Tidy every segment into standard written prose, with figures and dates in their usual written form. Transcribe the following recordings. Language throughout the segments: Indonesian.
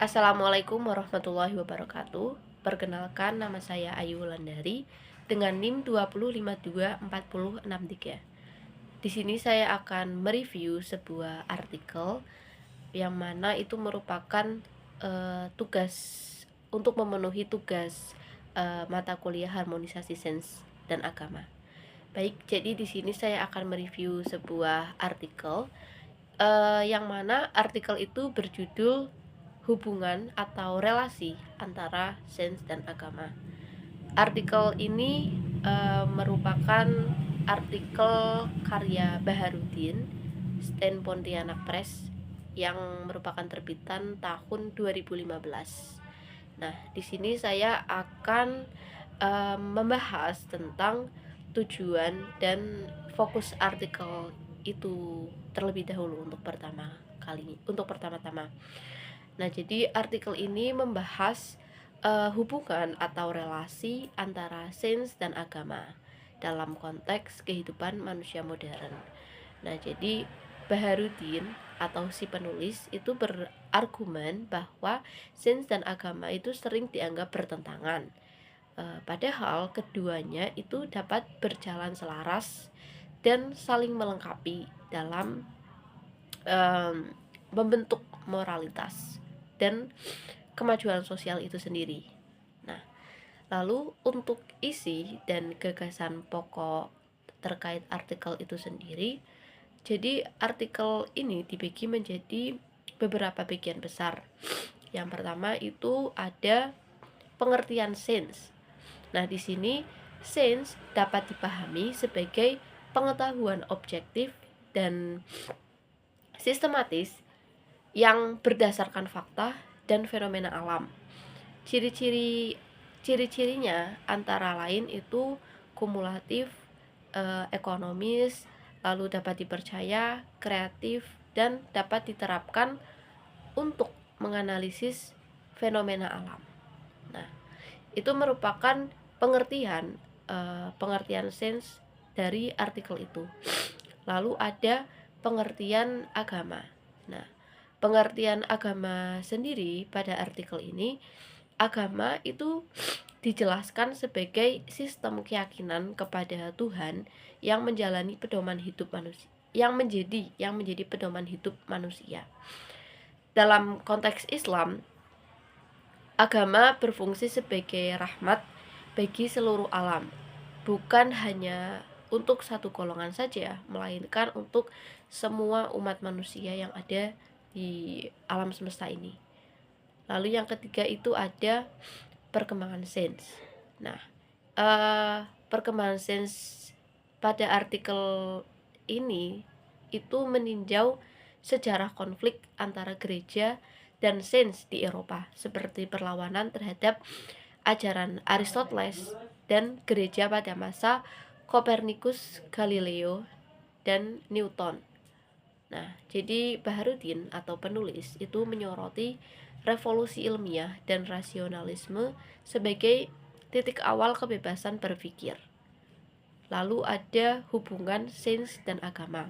Assalamualaikum warahmatullahi wabarakatuh. Perkenalkan, nama saya Ayu Wulandari dengan NIM 2052463. Di sini saya akan mereview sebuah artikel yang mana itu merupakan tugas untuk memenuhi tugas mata kuliah harmonisasi sains dan agama. Baik, jadi di sini saya akan mereview sebuah artikel yang mana artikel itu berjudul hubungan atau relasi antara sains dan agama. Artikel ini merupakan artikel karya Baharudin, Stand Pontianak Press, yang merupakan terbitan tahun 2015. Nah, di sini saya akan membahas tentang tujuan dan fokus artikel itu terlebih dahulu untuk pertama-tama. Nah, jadi artikel ini membahas hubungan atau relasi antara sains dan agama dalam konteks kehidupan manusia modern. Nah, jadi Baharudin atau si penulis itu berargumen bahwa sains dan agama itu sering dianggap bertentangan. Padahal keduanya itu dapat berjalan selaras dan saling melengkapi dalam membentuk moralitas dan kemajuan sosial itu sendiri. Nah, lalu untuk isi dan gagasan pokok terkait artikel itu sendiri, jadi artikel ini dibagi menjadi beberapa bagian besar. Yang pertama itu ada pengertian sains. Nah, di sini sains dapat dipahami sebagai pengetahuan objektif dan sistematis yang berdasarkan fakta dan fenomena alam. Ciri-cirinya antara lain itu kumulatif, ekonomis, lalu dapat dipercaya, kreatif, dan dapat diterapkan untuk menganalisis fenomena alam. Nah, itu merupakan pengertian sains dari artikel itu. Lalu ada pengertian agama. Nah, pengertian agama sendiri pada artikel ini, agama itu dijelaskan sebagai sistem keyakinan kepada Tuhan yang menjalani pedoman hidup manusia, yang menjadi pedoman hidup manusia. Dalam konteks Islam, agama berfungsi sebagai rahmat bagi seluruh alam, bukan hanya untuk satu golongan saja, melainkan untuk semua umat manusia yang ada di alam semesta ini. Lalu yang ketiga itu ada perkembangan sains. Nah, perkembangan sains pada artikel ini itu meninjau sejarah konflik antara gereja dan sains di Eropa, seperti perlawanan terhadap ajaran Aristoteles dan gereja pada masa Kopernikus, Galileo, dan Newton. Nah, jadi Baharudin atau penulis itu menyoroti revolusi ilmiah dan rasionalisme sebagai titik awal kebebasan berpikir. Lalu ada hubungan sains dan agama.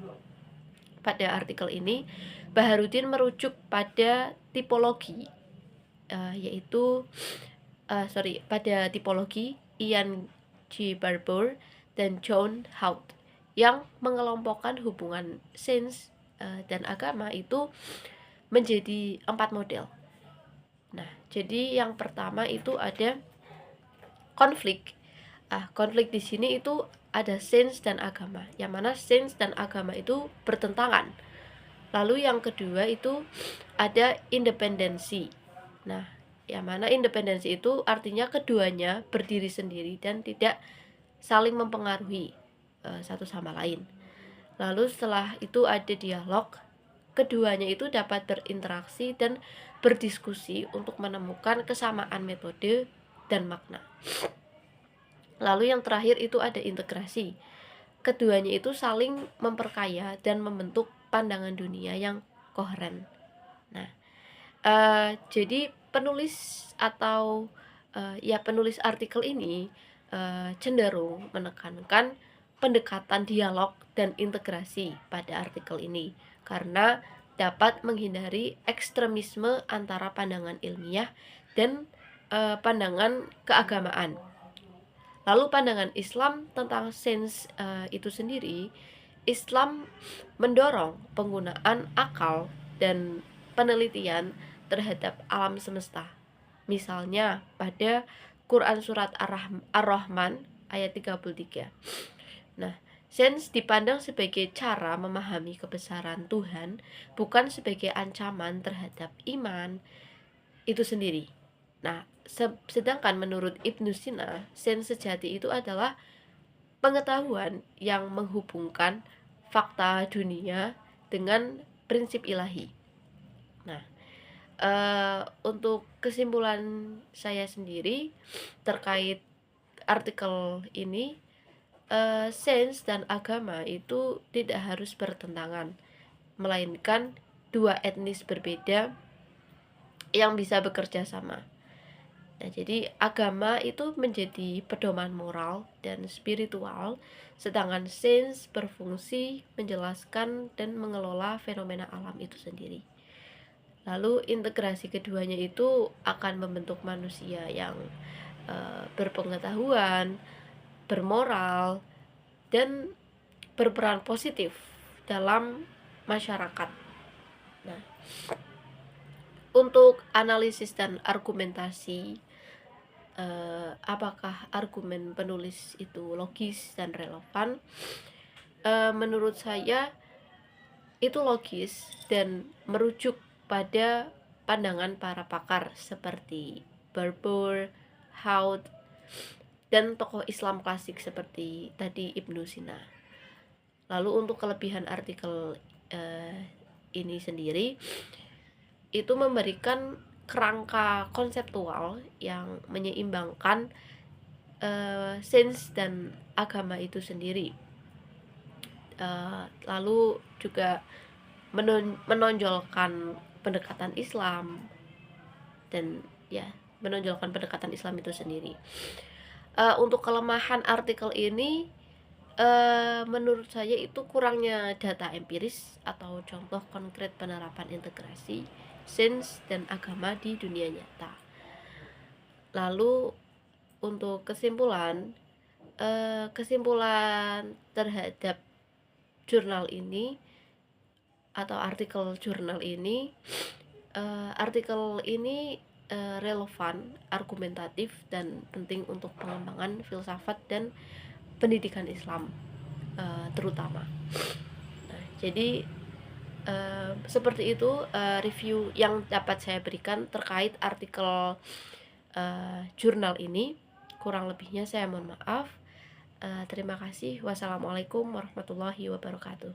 Pada artikel ini, Baharudin merujuk pada tipologi Ian G. Barbour dan John Hout yang mengelompokkan hubungan sains dan agama itu menjadi 4 model. Nah, jadi yang pertama itu ada konflik. Konflik di sini itu ada sains dan agama, yang mana sains dan agama itu bertentangan. Lalu yang kedua itu ada independensi. Nah, yang mana independensi itu artinya keduanya berdiri sendiri dan tidak saling mempengaruhi satu sama lain. Lalu setelah itu ada dialog. Keduanya itu dapat berinteraksi dan berdiskusi untuk menemukan kesamaan metode dan makna. Lalu yang terakhir itu ada integrasi. Keduanya itu saling memperkaya dan membentuk pandangan dunia yang koheren. Nah, jadi penulis artikel ini cenderung menekankan pendekatan dialog dan integrasi pada artikel ini, karena dapat menghindari ekstremisme antara pandangan ilmiah dan pandangan keagamaan. Lalu pandangan Islam tentang sains itu sendiri, Islam mendorong penggunaan akal dan penelitian terhadap alam semesta. Misalnya pada Quran surat Ar-Rahman ayat 33. Nah, sains dipandang sebagai cara memahami kebesaran Tuhan, bukan sebagai ancaman terhadap iman itu sendiri. Nah, sedangkan menurut Ibnu Sina, sains sejati itu adalah pengetahuan yang menghubungkan fakta dunia dengan prinsip ilahi. Nah, untuk kesimpulan saya sendiri terkait artikel ini, sains dan agama itu tidak harus bertentangan, melainkan dua etnis berbeda yang bisa bekerja sama. Nah, jadi agama itu menjadi pedoman moral dan spiritual, sedangkan sains berfungsi menjelaskan dan mengelola fenomena alam itu sendiri. Lalu integrasi keduanya itu akan membentuk manusia yang berpengetahuan, bermoral, dan berperan positif dalam masyarakat. Nah, untuk analisis dan argumentasi, apakah argumen penulis itu logis dan relevan? Menurut saya itu logis dan merujuk pada pandangan para pakar seperti Barbour, Hout, dan tokoh Islam klasik seperti tadi Ibnu Sina. Lalu untuk kelebihan artikel ini sendiri, itu memberikan kerangka konseptual yang menyeimbangkan sains dan agama itu sendiri. Lalu juga menonjolkan pendekatan Islam dan menonjolkan pendekatan Islam itu sendiri. Untuk kelemahan artikel ini, menurut saya itu kurangnya data empiris atau contoh konkret penerapan integrasi sains dan agama di dunia nyata. Lalu untuk kesimpulan terhadap jurnal ini atau artikel jurnal ini, relevan, argumentatif, dan penting untuk pengembangan filsafat dan pendidikan Islam terutama. Nah, jadi seperti itu review yang dapat saya berikan terkait artikel jurnal ini. Kurang lebihnya saya mohon maaf. Terima kasih. Wassalamualaikum warahmatullahi wabarakatuh.